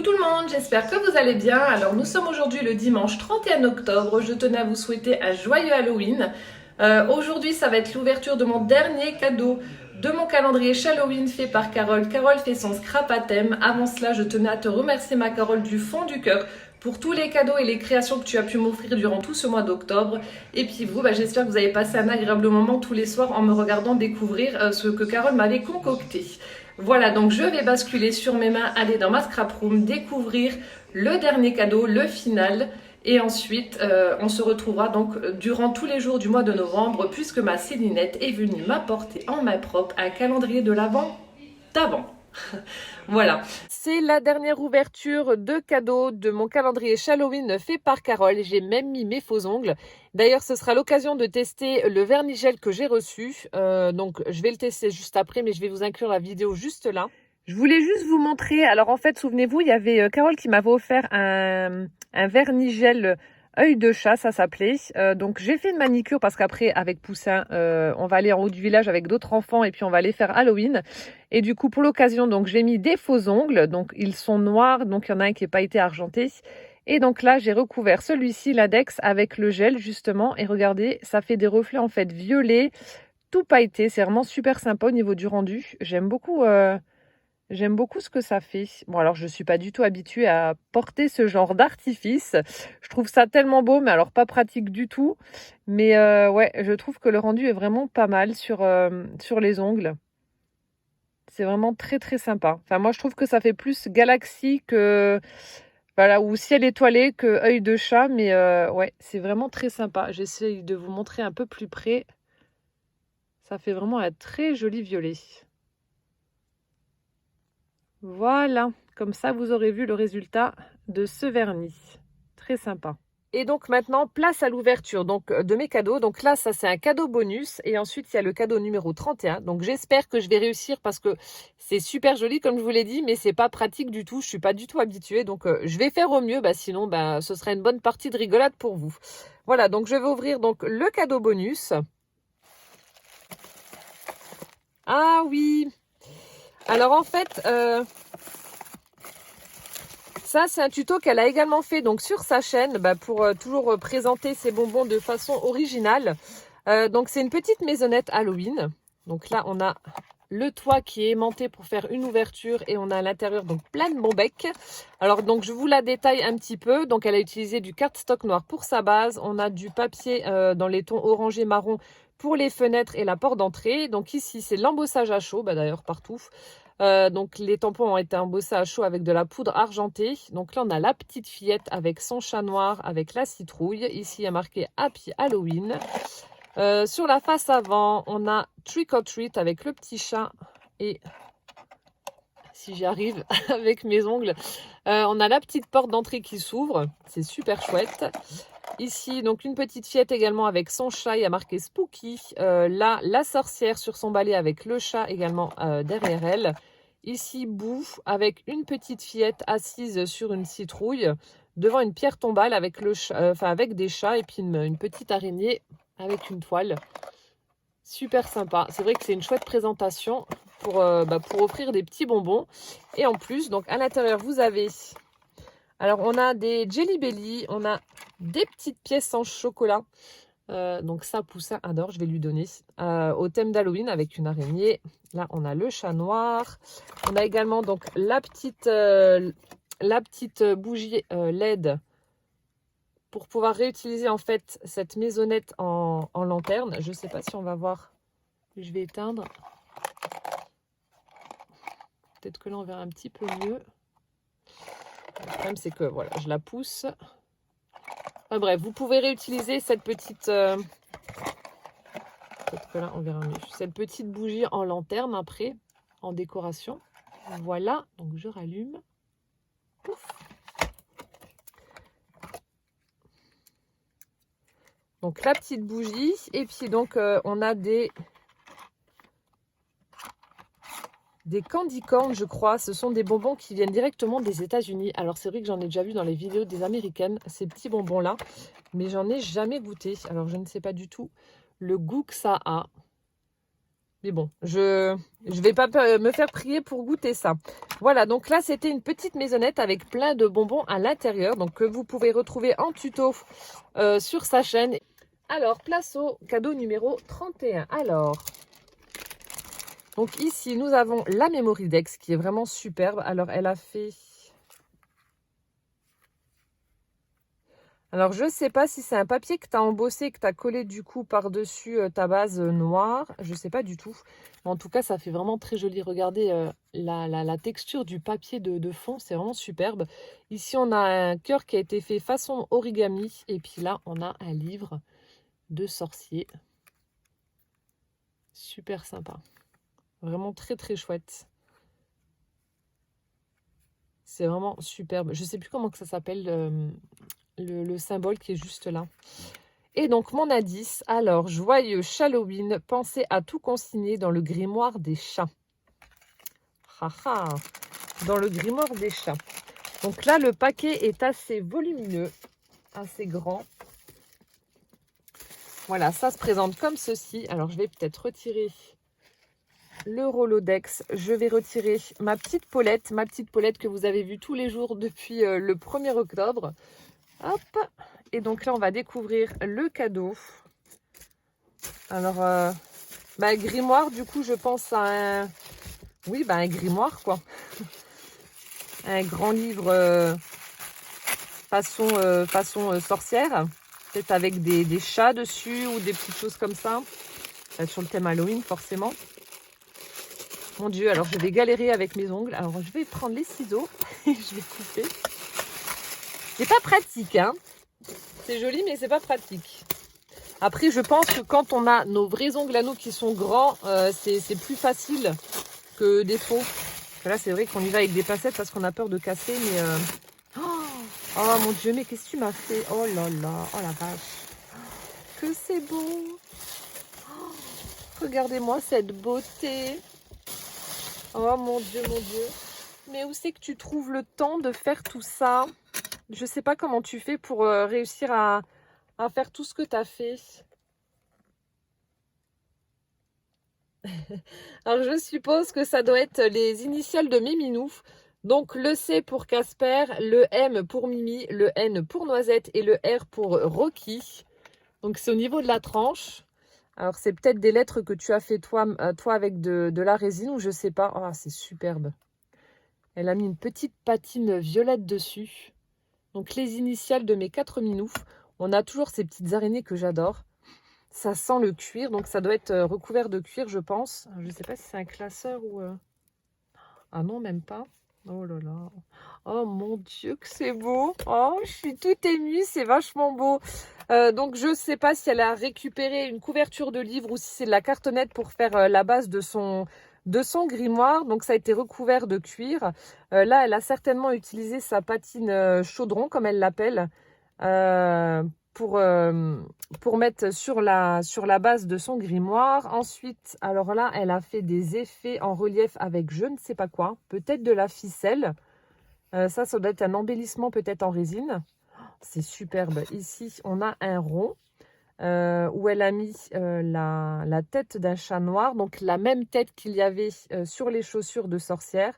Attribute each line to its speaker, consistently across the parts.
Speaker 1: Coucou tout le monde, j'espère que vous allez bien. Alors nous sommes aujourd'hui le dimanche 31 octobre. Je tenais à vous souhaiter un joyeux Halloween. Aujourd'hui ça va être l'ouverture de mon dernier cadeau de mon calendrier Halloween fait par Carole. Carole fait son scrap à thème. Avant cela, je tenais à te remercier ma Carole du fond du cœur pour tous les cadeaux et les créations que tu as pu m'offrir durant tout ce mois d'octobre. Et puis vous, j'espère que vous avez passé un agréable moment tous les soirs en me regardant découvrir ce que Carole m'avait concocté. Voilà, donc je vais basculer sur mes mains, aller dans ma scrap room, découvrir le dernier cadeau, le final. Et ensuite, on se retrouvera donc durant tous les jours du mois de novembre, puisque ma Célinette est venue m'apporter en main propre un calendrier de l'Avent d'avant. Voilà, c'est la dernière ouverture de cadeaux de mon calendrier Halloween fait par Carole. J'ai même mis mes faux ongles. D'ailleurs, ce sera l'occasion de tester le vernis gel que j'ai reçu. Donc, je vais le tester juste après, mais je vais vous inclure la vidéo juste là. Je voulais juste vous montrer. Alors, en fait, souvenez-vous, il y avait Carole qui m'avait offert un vernis gel œil de chat, ça s'appelait. Donc, j'ai fait une manicure parce qu'après, avec Poussin, on va aller en haut du village avec d'autres enfants et puis on va aller faire Halloween. Et du coup, pour l'occasion, donc j'ai mis des faux ongles. Donc, ils sont noirs. Donc, il y en a un qui n'a pas été argenté. Et donc là, j'ai recouvert celui-ci, l'index, avec le gel, justement. Et regardez, ça fait des reflets, en fait, violets, tout pailleté. C'est vraiment super sympa au niveau du rendu. J'aime beaucoup ce que ça fait. Bon, alors, je ne suis pas du tout habituée à porter ce genre d'artifice. Je trouve ça tellement beau, mais alors pas pratique du tout. Mais ouais, je trouve que le rendu est vraiment pas mal sur les ongles. C'est vraiment très très sympa. Enfin, moi, je trouve que ça fait plus galaxie que... Voilà, ou ciel étoilé que œil de chat. Mais ouais, c'est vraiment très sympa. J'essaye de vous montrer un peu plus près. Ça fait vraiment un très joli violet. Voilà, comme ça, vous aurez vu le résultat de ce vernis. Très sympa. Et donc maintenant, place à l'ouverture de mes cadeaux. Donc là, ça c'est un cadeau bonus. Et ensuite, il y a le cadeau numéro 31. Donc j'espère que je vais réussir parce que c'est super joli comme je vous l'ai dit, mais c'est pas pratique du tout. Je suis pas du tout habituée. Donc je vais faire au mieux. Sinon, ce sera une bonne partie de rigolade pour vous. Voilà, donc je vais ouvrir donc le cadeau bonus. Ah oui. Alors en fait... ça, c'est un tuto qu'elle a également fait donc sur sa chaîne pour toujours présenter ses bonbons de façon originale. Donc, c'est une petite maisonnette Halloween. Donc là, on a le toit qui est aimanté pour faire une ouverture et on a à l'intérieur donc plein de bonbecs. Alors, donc, je vous la détaille un petit peu. Donc, elle a utilisé du cardstock noir pour sa base. On a du papier dans les tons orangé marron pour les fenêtres et la porte d'entrée. Donc, ici, c'est l'embossage à chaud, d'ailleurs partout. Donc les tampons ont été embossés à chaud avec de la poudre argentée. Donc là on a la petite fillette avec son chat noir avec la citrouille. Ici il y a marqué Happy Halloween. Sur la face avant on a Trick or Treat avec le petit chat et si j'y arrive avec mes ongles. On a la petite porte d'entrée qui s'ouvre. C'est super chouette. Ici, donc une petite fillette également avec son chat, il y a marqué Spooky. Là, la sorcière sur son balai avec le chat également derrière elle. Ici, Boo avec une petite fillette assise sur une citrouille devant une pierre tombale avec, avec des chats et puis une petite araignée avec une toile. Super sympa. C'est vrai que c'est une chouette présentation pour offrir des petits bonbons. Et en plus, donc à l'intérieur, vous avez... Alors, on a des Jelly Belly, on a des petites pièces en chocolat. Donc ça, Poussin adore, je vais lui donner. Au thème d'Halloween avec une araignée. Là, on a le chat noir. On a également donc la petite bougie LED pour pouvoir réutiliser en fait cette maisonnette en lanterne. Je ne sais pas si on va voir. Je vais éteindre. Peut-être que là, on verra un petit peu mieux. Le problème, c'est que voilà, je la pousse. Bref, vous pouvez réutiliser cette petite... peut-être que là, on verra mieux. Cette petite bougie en lanterne après, en décoration. Voilà, donc je rallume. Pouf. Donc la petite bougie. Et puis donc, on a des candy corn, je crois. Ce sont des bonbons qui viennent directement des États-Unis. Alors c'est vrai que j'en ai déjà vu dans les vidéos des Américaines, ces petits bonbons-là. Mais j'en ai jamais goûté. Alors je ne sais pas du tout le goût que ça a. Mais bon, je vais pas me faire prier pour goûter ça. Voilà, donc là, c'était une petite maisonnette avec plein de bonbons à l'intérieur. Donc, que vous pouvez retrouver en tuto sur sa chaîne. Alors, place au cadeau numéro 31. Alors, donc ici, nous avons la Memory Dex qui est vraiment superbe. Alors, elle a fait... Alors, je ne sais pas si c'est un papier que tu as embossé, que tu as collé du coup par-dessus ta base noire. Je ne sais pas du tout. Mais en tout cas, ça fait vraiment très joli. Regardez la texture du papier de fond. C'est vraiment superbe. Ici, on a un cœur qui a été fait façon origami. Et puis là, on a un livre de sorcier. Super sympa. Vraiment très, très chouette. C'est vraiment superbe. Je ne sais plus comment que ça s'appelle, le symbole qui est juste là. Et donc, mon indice, alors, joyeux Halloween, pensez à tout consigner dans le grimoire des chats. Haha, dans le grimoire des chats. Donc là, le paquet est assez volumineux, assez grand. Voilà, ça se présente comme ceci. Alors, je vais peut-être retirer le Rolodex. Je vais retirer ma petite Paulette que vous avez vue tous les jours depuis le 1er octobre. Hop. Et donc là, on va découvrir le cadeau. Alors, grimoire, du coup, je pense à un... Oui, un grimoire, quoi. Un grand livre façon sorcière. Peut-être avec des chats dessus ou des petites choses comme ça. Sur le thème Halloween, forcément. Mon Dieu, alors je vais galérer avec mes ongles. Alors, je vais prendre les ciseaux et je vais couper. C'est pas pratique, hein. C'est joli, mais c'est pas pratique. Après, je pense que quand on a nos vrais ongles à nous qui sont grands, c'est plus facile que des faux. Là, c'est vrai qu'on y va avec des pincettes parce qu'on a peur de casser, mais... Oh mon Dieu, mais qu'est-ce que tu m'as fait? Oh là là, oh la vache. Que c'est beau. Oh, regardez-moi cette beauté. Oh mon Dieu, mon Dieu. Mais où c'est que tu trouves le temps de faire tout ça? Je sais pas comment tu fais pour réussir à faire tout ce que tu as fait. Alors, je suppose que ça doit être les initiales de mes minous. Donc, le C pour Casper, le M pour Mimi, le N pour Noisette et le R pour Rocky. Donc, c'est au niveau de la tranche. Alors, c'est peut-être des lettres que tu as fait toi avec de la résine ou je sais pas. Oh, c'est superbe. Elle a mis une petite patine violette dessus. Donc, les initiales de mes 4 minous. On a toujours ces petites araignées que j'adore. Ça sent le cuir, donc ça doit être recouvert de cuir, je pense. Je ne sais pas si c'est un classeur ou... Ah non, même pas. Oh là là. Oh mon Dieu, que c'est beau. Oh, je suis toute émue, c'est vachement beau. Donc, je ne sais pas si elle a récupéré une couverture de livre ou si c'est de la cartonnette pour faire la base de son grimoire. Donc, ça a été recouvert de cuir. Là, elle a certainement utilisé sa patine chaudron, comme elle l'appelle, pour mettre sur la base de son grimoire. Ensuite, alors là, elle a fait des effets en relief avec je ne sais pas quoi. Peut-être de la ficelle. Ça doit être un embellissement peut-être en résine. C'est superbe. Ici, on a un rond où elle a mis la tête d'un chat noir. Donc, la même tête qu'il y avait sur les chaussures de sorcière.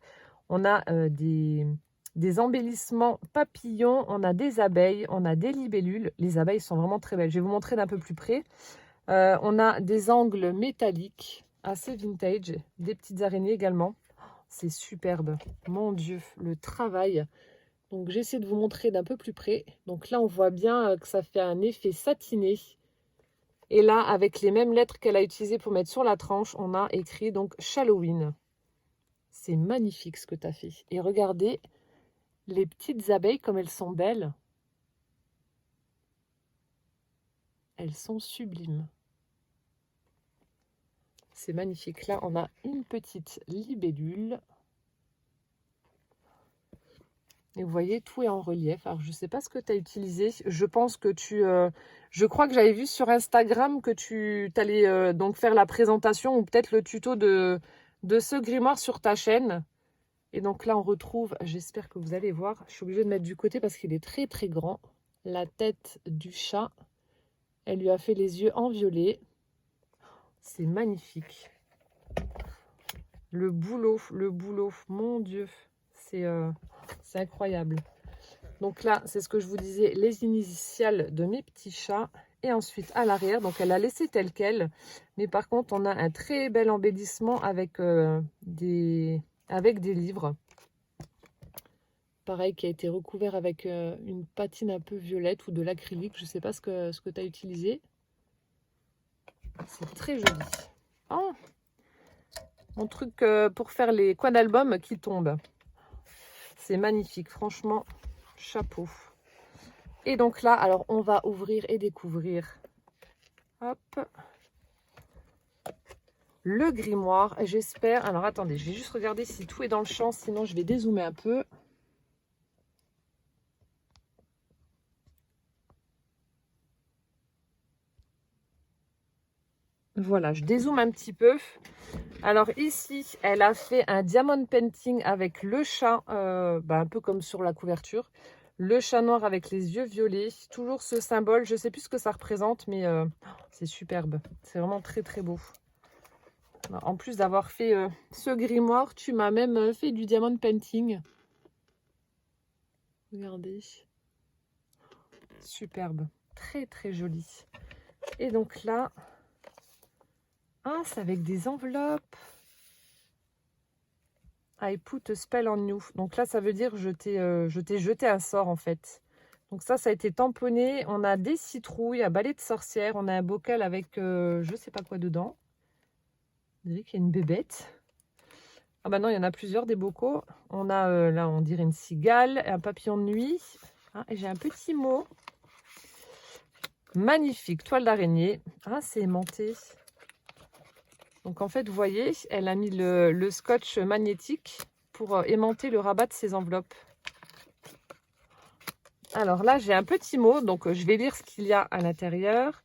Speaker 1: On a des embellissements papillons, on a des abeilles, on a des libellules. Les abeilles sont vraiment très belles. Je vais vous montrer d'un peu plus près. On a des angles métalliques, assez vintage, des petites araignées également. C'est superbe. Mon Dieu, le travail. Donc, j'essaie de vous montrer d'un peu plus près. Donc là, on voit bien que ça fait un effet satiné. Et là, avec les mêmes lettres qu'elle a utilisées pour mettre sur la tranche, on a écrit donc Halloween. C'est magnifique ce que tu as fait. Et regardez les petites abeilles comme elles sont belles. Elles sont sublimes. C'est magnifique. Là, on a une petite libellule. Et vous voyez, tout est en relief. Alors, je ne sais pas ce que tu as utilisé. Je pense que je crois que j'avais vu sur Instagram que tu allais donc faire la présentation ou peut-être le tuto de ce grimoire sur ta chaîne. Et donc là, on retrouve, j'espère que vous allez voir, je suis obligée de mettre du côté parce qu'il est très très grand. La tête du chat. Elle lui a fait les yeux en violet. C'est magnifique. Le boulot, mon Dieu, c'est incroyable. Donc là, c'est ce que je vous disais, les initiales de mes petits chats. Et ensuite, à l'arrière, donc elle a laissé tel quel. Mais par contre, on a un très bel embellissement avec, des livres. Pareil, qui a été recouvert avec une patine un peu violette ou de l'acrylique. Je ne sais pas ce que tu as utilisé. C'est très joli. Oh, mon truc pour faire les coins d'album qui tombent. C'est magnifique, franchement, chapeau. Et donc là, alors on va ouvrir et découvrir. Hop. Le grimoire, j'espère. Alors attendez, je vais juste regarder si tout est dans le champ, sinon je vais dézoomer un peu. Voilà, je dézoome un petit peu. Alors ici, elle a fait un diamond painting avec le chat, un peu comme sur la couverture. Le chat noir avec les yeux violets. Toujours ce symbole, je ne sais plus ce que ça représente, mais c'est superbe. C'est vraiment très très beau. En plus d'avoir fait ce grimoire, tu m'as même fait du diamond painting. Regardez. Superbe. Très très joli. Et donc là... Ah, c'est avec des enveloppes. I put a spell on you. Donc là, ça veut dire je t'ai jeté un sort en fait. Donc ça a été tamponné. On a des citrouilles, un balai de sorcière. On a un bocal avec je sais pas quoi dedans. Vous voyez qu'il y a une bébête. Ah bah non, il y en a plusieurs des bocaux. On a là, on dirait une cigale, un papillon de nuit. Ah, et j'ai un petit mot. Magnifique, toile d'araignée. Ah, c'est aimanté. Donc en fait, vous voyez, elle a mis le scotch magnétique pour aimanter le rabat de ses enveloppes. Alors là, j'ai un petit mot, donc je vais lire ce qu'il y a à l'intérieur.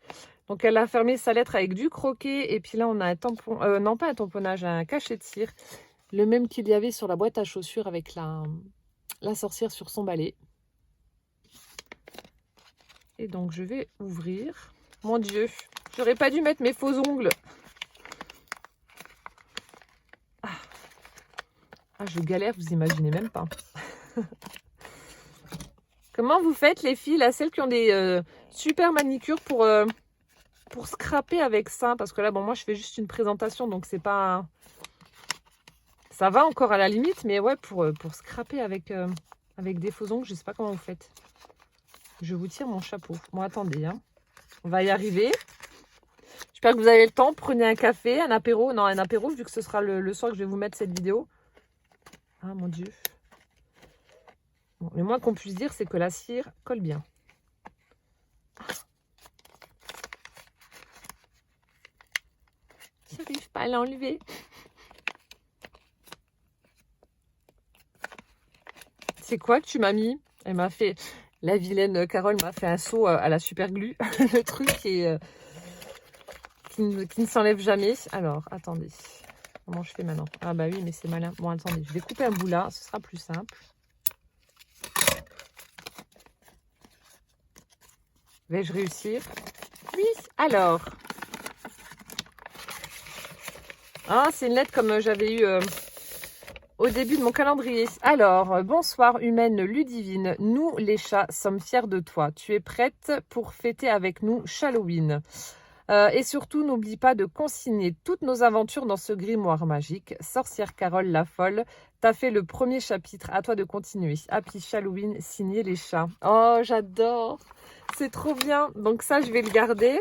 Speaker 1: Donc elle a fermé sa lettre avec du croquet. Et puis là, on a un tampon, non pas un tamponnage, un cachet de cire. Le même qu'il y avait sur la boîte à chaussures avec la sorcière sur son balai. Et donc je vais ouvrir. Mon Dieu, j'aurais pas dû mettre mes faux ongles. Ah, je galère, vous imaginez même pas. Comment vous faites les filles, là, celles qui ont des super manicures pour scraper avec ça? Parce que là, bon, moi, je fais juste une présentation, donc c'est pas... Ça va encore à la limite, mais ouais, pour scraper avec des faux ongles, je sais pas comment vous faites. Je vous tire mon chapeau. Bon, attendez, hein. On va y arriver. J'espère que vous avez le temps. Prenez un café, un apéro. Non, un apéro, vu que ce sera le soir que je vais vous mettre cette vidéo. Ah, mon Dieu. Bon, le moins qu'on puisse dire, c'est que la cire colle bien. J'arrive pas à l'enlever. C'est quoi que tu m'as mis? Elle m'a fait... La vilaine Carole m'a fait un saut à la super glue. Le truc qui ne s'enlève jamais. Alors, attendez. Comment je fais maintenant? Ah bah oui, mais c'est malin. Bon, attendez. Je vais couper un bout là. Ce sera plus simple. Vais-je réussir? Oui. Alors. Ah, c'est une lettre comme j'avais eu... au début de mon calendrier. Alors, bonsoir humaine Ludivine. Nous, les chats, sommes fiers de toi. Tu es prête pour fêter avec nous Halloween. Et surtout, n'oublie pas de consigner toutes nos aventures dans ce grimoire magique. Sorcière Carole la folle, t'as fait le premier chapitre. À toi de continuer. Happy Halloween, signé les chats. Oh, j'adore. C'est trop bien. Donc ça, je vais le garder.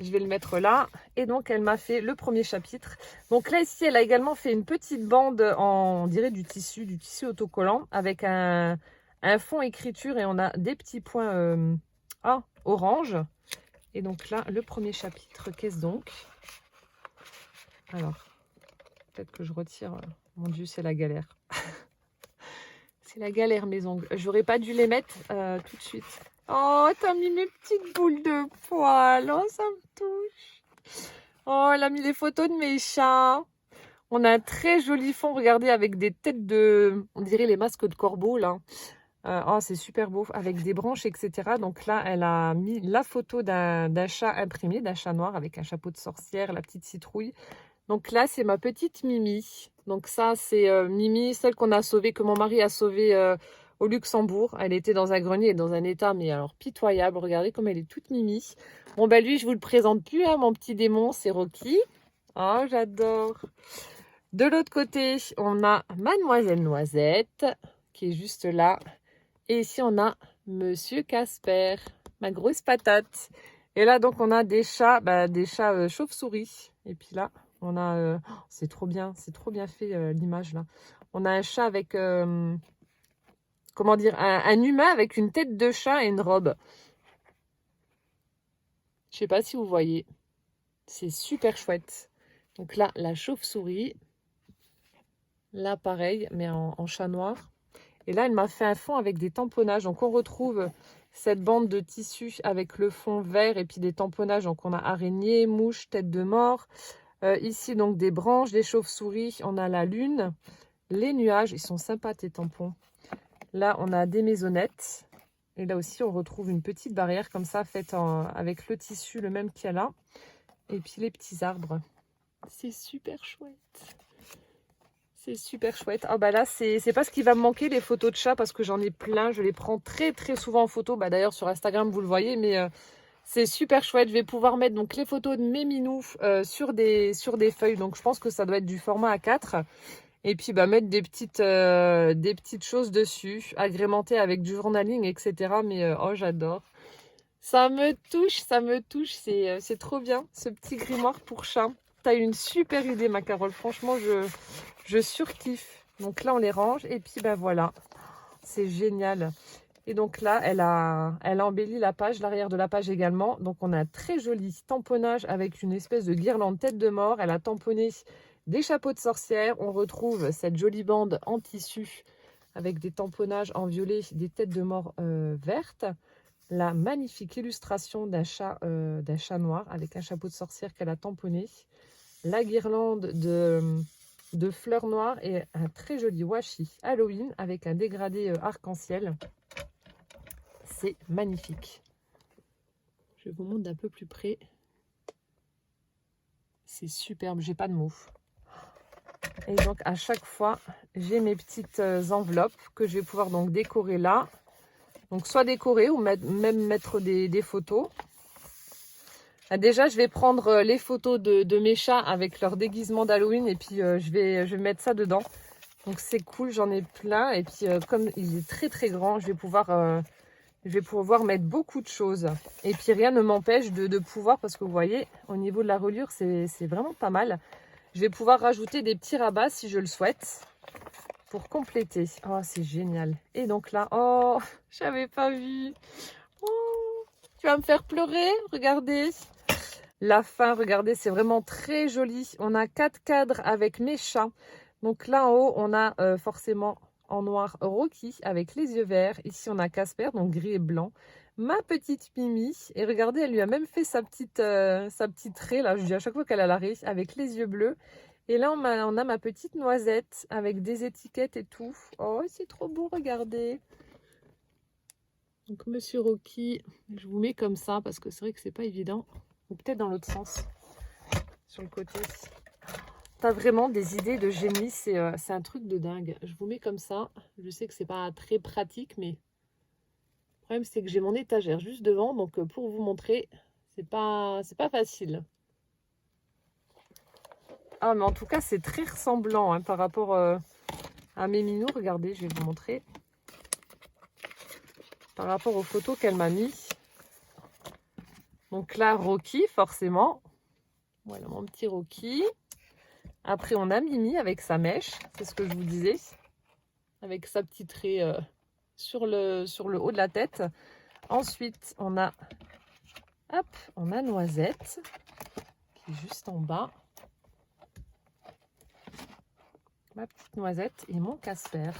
Speaker 1: Je vais le mettre là. Et donc, elle m'a fait le premier chapitre. Donc là, ici, elle a également fait une petite bande on dirait du tissu autocollant avec un fond écriture et on a des petits points orange. Et donc là, le premier chapitre, qu'est-ce donc? Alors, peut-être que je retire. Mon Dieu, c'est la galère. C'est la galère, mes ongles. J'aurais pas dû les mettre tout de suite. Oh, t'as mis mes petites boules de poils. Oh, ça me touche. Oh, elle a mis les photos de mes chats. On a un très joli fond, regardez, avec des têtes de... On dirait les masques de corbeaux, là. Oh, c'est super beau, avec des branches, etc. Donc là, elle a mis la photo d'un chat imprimé, d'un chat noir, avec un chapeau de sorcière, la petite citrouille. Donc là, c'est ma petite Mimi. Donc ça, c'est Mimi, celle qu'on a sauvée, que mon mari a sauvée au Luxembourg. Elle était dans un grenier et dans un état, mais alors pitoyable. Regardez comme elle est toute Mimi. Bon, bah lui, je vous le présente plus, hein, mon petit démon, c'est Rocky. Oh, j'adore. De l'autre côté, on a Mademoiselle Noisette, qui est juste là. Et ici, on a Monsieur Casper, ma grosse patate. Et là, donc, on a des chats, chauves-souris. Et puis là, on a... c'est trop bien fait l'image là. On a un chat avec, comment dire, un humain avec une tête de chat et une robe. Je sais pas si vous voyez. C'est super chouette. Donc là, la chauve-souris. Là, pareil, mais en chat noir. Et là, elle m'a fait un fond avec des tamponnages. Donc, on retrouve cette bande de tissu avec le fond vert et puis des tamponnages. Donc, on a araignée, mouche, tête de mort. Ici, donc, des branches, des chauves-souris. On a la lune, les nuages. Ils sont sympas, tes tampons. Là, on a des maisonnettes. Et là aussi, on retrouve une petite barrière comme ça, faite avec le tissu, le même qu'il y a là. Et puis, les petits arbres. C'est super chouette. C'est super chouette. Ah bah là, c'est pas ce qui va me manquer, les photos de chats, parce que j'en ai plein. Je les prends très très souvent en photo. Bah d'ailleurs, sur Instagram, vous le voyez, mais c'est super chouette. Je vais pouvoir mettre donc les photos de mes minous sur des feuilles. Donc je pense que ça doit être du format A4. Et puis bah mettre des petites choses dessus, agrémentées avec du journaling, etc. Mais oh, j'adore. Ça me touche. C'est trop bien, ce petit grimoire pour chat. T'as une super idée, ma Carole. Franchement, je surkiffe. Donc là, on les range. Et puis, ben voilà. C'est génial. Et donc là, elle a embelli la page, l'arrière de la page également. Donc, on a un très joli tamponnage avec une espèce de guirlande tête de mort. Elle a tamponné des chapeaux de sorcière. On retrouve cette jolie bande en tissu avec des tamponnages en violet, des têtes de mort vertes. La magnifique illustration d'un chat noir avec un chapeau de sorcière qu'elle a tamponné. La guirlande de fleurs noires et un très joli washi Halloween avec un dégradé arc-en-ciel. C'est magnifique. Je vous montre d'un peu plus près. C'est superbe, j'ai pas de mots. Et donc à chaque fois, j'ai mes petites enveloppes que je vais pouvoir donc décorer là. Donc soit décorer ou même mettre des photos. Déjà, je vais prendre les photos de mes chats avec leur déguisement d'Halloween et puis je vais mettre ça dedans. Donc c'est cool, j'en ai plein. Et puis comme il est très très grand, je vais pouvoir mettre beaucoup de choses. Et puis rien ne m'empêche de pouvoir, parce que vous voyez, au niveau de la reliure, c'est vraiment pas mal. Je vais pouvoir rajouter des petits rabats si je le souhaite pour compléter. Oh, c'est génial. Et donc là, oh, j'avais pas vu. Oh, tu vas me faire pleurer, regardez. La fin, regardez, c'est vraiment très joli. On a 4 cadres avec mes chats. Donc là en haut, on a forcément en noir Rocky avec les yeux verts. Ici, on a Casper, donc gris et blanc. Ma petite Mimi. Et regardez, elle lui a même fait sa petite raie, là. Je dis à chaque fois qu'elle a la raie, avec les yeux bleus. Et là, on a ma petite Noisette avec des étiquettes et tout. Oh, c'est trop beau, regardez. Donc, Monsieur Rocky, je vous mets comme ça parce que c'est vrai que c'est pas évident. Ou peut-être dans l'autre sens, sur le côté. T'as vraiment des idées de génie, c'est un truc de dingue. Je vous mets comme ça. Je sais que c'est pas très pratique, mais le problème c'est que j'ai mon étagère juste devant, donc pour vous montrer, c'est pas facile. Ah, mais en tout cas, c'est très ressemblant hein, par rapport à mes minous. Regardez, je vais vous montrer. Par rapport aux photos qu'elle m'a mis. Donc là, Rocky, forcément. Voilà mon petit Rocky. Après, on a Mimi avec sa mèche. C'est ce que je vous disais. Avec sa petite raie sur le haut de la tête. Ensuite, on a Noisette qui est juste en bas. Ma petite Noisette et mon Casper.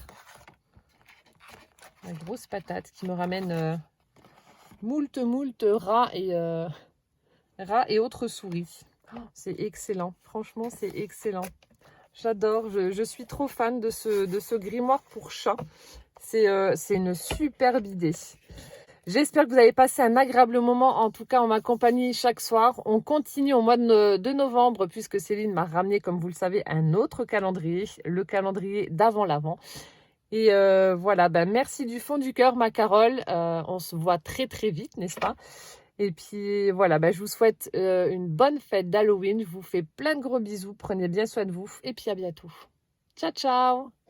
Speaker 1: La grosse patate qui me ramène moult rats et autres souris. Oh, c'est excellent. Franchement, c'est excellent. J'adore. Je suis trop fan de ce grimoire pour chat. C'est une superbe idée. J'espère que vous avez passé un agréable moment, en tout cas en ma compagnie chaque soir. On continue au mois de novembre puisque Céline m'a ramené, comme vous le savez, un autre calendrier, le calendrier d'avant l'Avent. Et voilà, merci du fond du cœur, ma Carole. On se voit très très vite, n'est-ce pas? Et puis voilà, je vous souhaite une bonne fête d'Halloween. Je vous fais plein de gros bisous. Prenez bien soin de vous et puis à bientôt. Ciao, ciao!